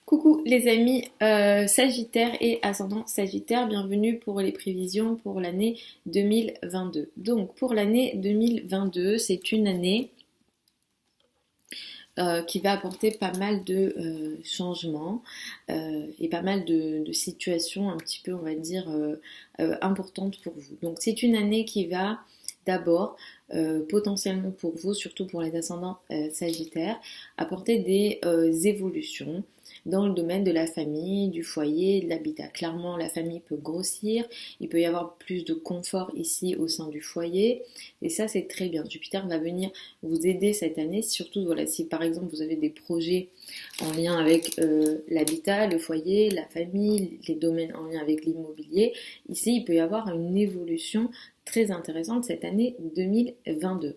Coucou les amis Sagittaire et ascendant Sagittaire, bienvenue pour les prévisions pour l'année 2022. Donc pour l'année 2022, c'est une année qui va apporter pas mal de changements et pas mal de situations un petit peu, on va dire, importantes pour vous. Donc c'est une année qui va d'abord, potentiellement pour vous, surtout pour les ascendants Sagittaires, apporter des évolutions dans le domaine de la famille, du foyer, de l'habitat. Clairement, la famille peut grossir, il peut y avoir plus de confort ici au sein du foyer, et ça c'est très bien. Jupiter va venir vous aider cette année, surtout voilà, si par exemple vous avez des projets en lien avec l'habitat, le foyer, la famille, les domaines en lien avec l'immobilier. Ici, il peut y avoir une évolution très intéressante cette année 2022.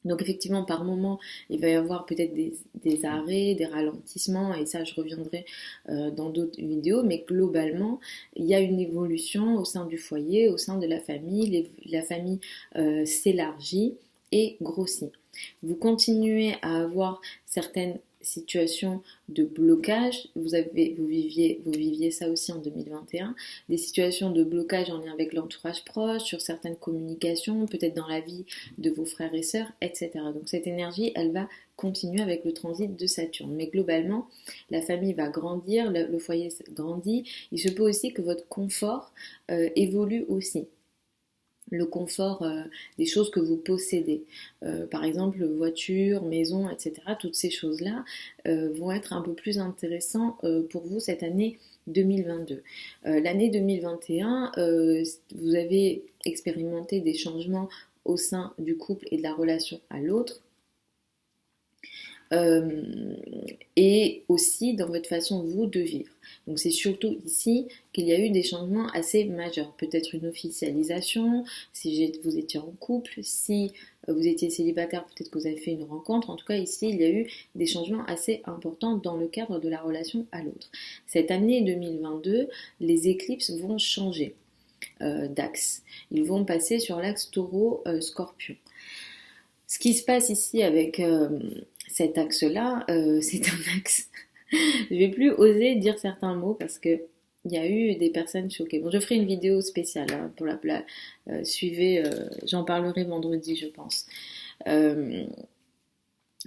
Donc effectivement, par moment, il va y avoir peut-être des arrêts, des ralentissements, et ça, je reviendrai dans d'autres vidéos, mais globalement, il y a une évolution au sein du foyer, au sein de la famille. La famille s'élargit et grossit. Vous continuez à avoir certaines situations de blocage, vous viviez ça aussi en 2021, des situations de blocage en lien avec l'entourage proche, sur certaines communications, peut-être dans la vie de vos frères et sœurs, etc. Donc cette énergie, elle va continuer avec le transit de Saturne. Mais globalement, la famille va grandir, le foyer grandit, il se peut aussi que votre confort évolue aussi, le confort des choses que vous possédez. Par exemple, voiture, maison, etc. Toutes ces choses-là vont être un peu plus intéressantes pour vous cette année 2022. L'année 2021, vous avez expérimenté des changements au sein du couple et de la relation à l'autre. Et aussi dans votre façon, vous, de vivre. Donc c'est surtout ici qu'il y a eu des changements assez majeurs. Peut-être une officialisation, si vous étiez en couple, si vous étiez célibataire, peut-être que vous avez fait une rencontre. En tout cas, ici, il y a eu des changements assez importants dans le cadre de la relation à l'autre. Cette année 2022, les éclipses vont changer d'axe. Ils vont passer sur l'axe taureau-scorpion. Ce qui se passe ici avec cet axe-là, c'est un axe. Je vais plus oser dire certains mots parce que il y a eu des personnes choquées. Bon, je ferai une vidéo spéciale hein, pour suivez, j'en parlerai vendredi, je pense. Euh,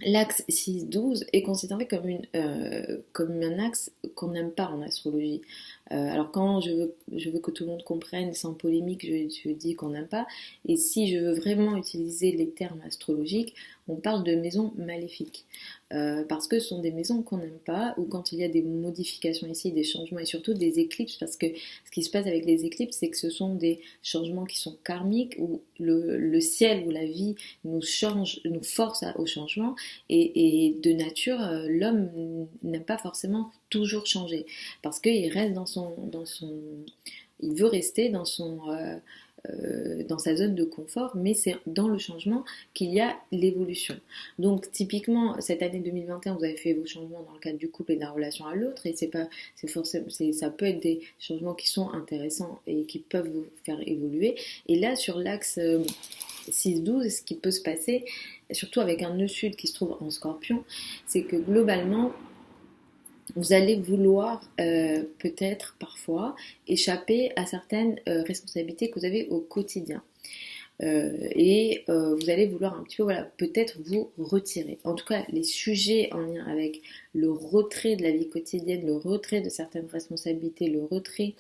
L'axe 6-12 est considéré comme un axe qu'on n'aime pas en astrologie. Alors quand je veux que tout le monde comprenne sans polémique, je dis qu'on n'aime pas. Et si je veux vraiment utiliser les termes astrologiques, on parle de maisons maléfiques. Parce que ce sont des maisons qu'on n'aime pas, ou quand il y a des modifications ici, des changements et surtout des éclipses, parce que ce qui se passe avec les éclipses, c'est que ce sont des changements qui sont karmiques, où le ciel ou la vie nous change, nous force au changement, et de nature, l'homme n'aime pas forcément toujours changer, parce qu'il reste il veut rester dans sa zone de confort, mais c'est dans le changement qu'il y a l'évolution. Donc typiquement, cette année 2021, vous avez fait vos changements dans le cadre du couple et de la relation à l'autre, et ça peut être des changements qui sont intéressants et qui peuvent vous faire évoluer. Et là, sur l'axe 6-12, ce qui peut se passer, surtout avec un nœud sud qui se trouve en Scorpion, c'est que globalement, vous allez vouloir peut-être parfois échapper à certaines responsabilités que vous avez au quotidien. Vous allez vouloir un petit peu, voilà, peut-être vous retirer. En tout cas, les sujets en lien avec le retrait de la vie quotidienne, le retrait de certaines responsabilités, le retrait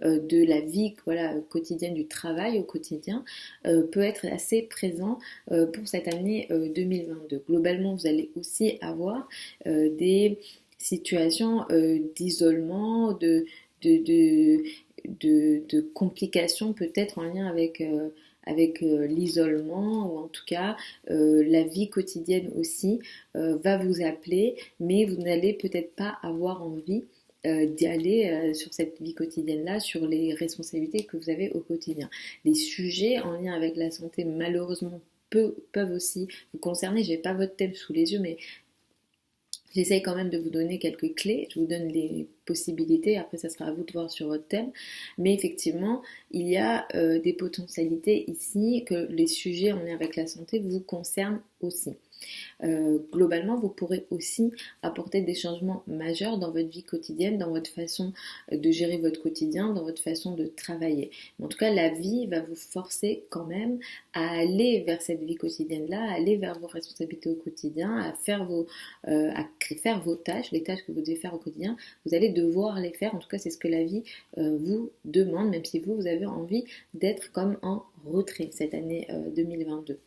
de la vie voilà, quotidienne, du travail au quotidien, peut être assez présent pour cette année 2022. Globalement, vous allez aussi avoir des situations d'isolement, de complications peut-être en lien avec l'isolement, ou en tout cas la vie quotidienne aussi va vous appeler, mais vous n'allez peut-être pas avoir envie d'y aller sur cette vie quotidienne-là, sur les responsabilités que vous avez au quotidien. Les sujets en lien avec la santé, malheureusement, peuvent aussi vous concerner. Je n'ai pas votre thème sous les yeux, mais j'essaye quand même de vous donner quelques clés, je vous donne les possibilités, après ça sera à vous de voir sur votre thème, mais effectivement, il y a des potentialités ici que les sujets en lien avec la santé vous concernent aussi. Globalement, vous pourrez aussi apporter des changements majeurs dans votre vie quotidienne, dans votre façon de gérer votre quotidien, dans votre façon de travailler. Mais en tout cas, la vie va vous forcer quand même à aller vers cette vie quotidienne-là, à aller vers vos responsabilités au quotidien, à faire vos tâches, les tâches que vous devez faire au quotidien. Vous allez devoir les faire. En tout cas, c'est ce que la vie vous demande, même si vous avez envie d'être comme en retrait cette année 2022.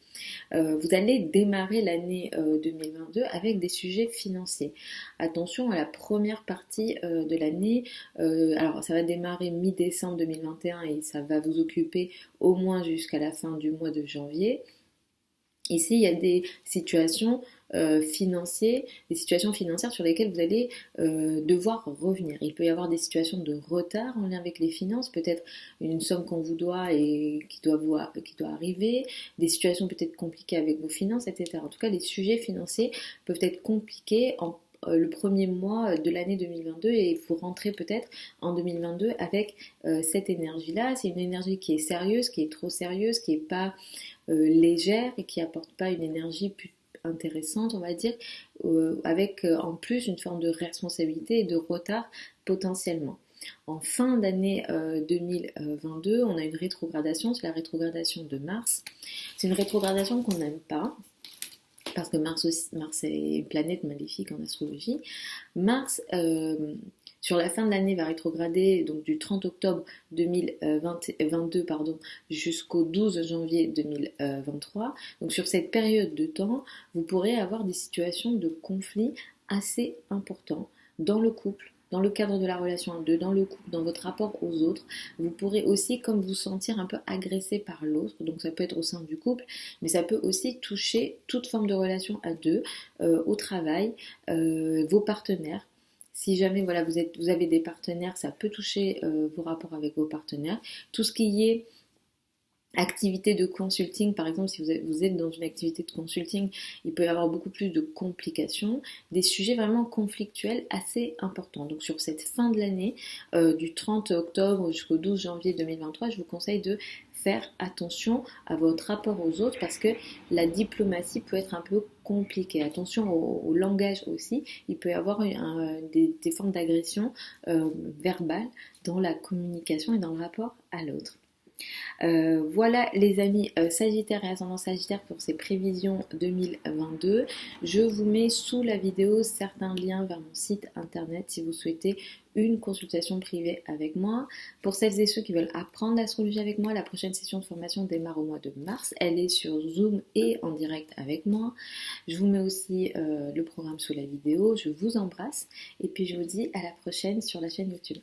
Vous allez démarrer l'année 2022 avec des sujets financiers. Attention à la première partie de l'année. Alors ça va démarrer mi-décembre 2021 et ça va vous occuper au moins jusqu'à la fin du mois de janvier. Ici, il y a des situations des situations financières sur lesquelles vous allez devoir revenir. Il peut y avoir des situations de retard en lien avec les finances, peut-être une somme qu'on vous doit et qui doit arriver, des situations peut-être compliquées avec vos finances, etc. En tout cas, les sujets financiers peuvent être compliqués le premier mois de l'année 2022 et vous rentrez peut-être en 2022 avec cette énergie-là. C'est une énergie qui est sérieuse, qui est trop sérieuse, qui n'est pas légère et qui apporte pas une énergie plus intéressante, on va dire, avec en plus une forme de responsabilité et de retard potentiellement. En fin d'année 2022, on a une rétrogradation, c'est la rétrogradation de Mars. C'est une rétrogradation qu'on n'aime pas, parce que Mars est une planète maléfique en astrologie. Mars, sur la fin de l'année, va rétrograder donc du 30 octobre 2022 jusqu'au 12 janvier 2023. Donc sur cette période de temps, vous pourrez avoir des situations de conflit assez importants dans le couple, dans le cadre de la relation à deux, dans le couple, dans votre rapport aux autres. Vous pourrez aussi comme vous sentir un peu agressé par l'autre, donc ça peut être au sein du couple, mais ça peut aussi toucher toute forme de relation à deux, au travail, vos partenaires. Si jamais voilà, vous avez des partenaires, ça peut toucher vos rapports avec vos partenaires. Tout ce qui est activité de consulting, par exemple, si vous êtes dans une activité de consulting, il peut y avoir beaucoup plus de complications, des sujets vraiment conflictuels assez importants. Donc sur cette fin de l'année, du 30 octobre jusqu'au 12 janvier 2023, je vous conseille de faire attention à votre rapport aux autres parce que la diplomatie peut être un peu compliquée. Attention au langage aussi, il peut y avoir des formes d'agression verbale dans la communication et dans le rapport à l'autre. Voilà les amis Sagittaire et ascendant Sagittaire pour ces prévisions 2022. Je vous mets sous la vidéo certains liens vers mon site internet si vous souhaitez une consultation privée avec moi. Pour celles et ceux qui veulent apprendre l'astrologie avec moi, la prochaine session de formation démarre au mois de mars. Elle est sur Zoom et en direct avec moi. Je vous mets aussi le programme sous la vidéo. Je vous embrasse et puis je vous dis à la prochaine sur la chaîne YouTube.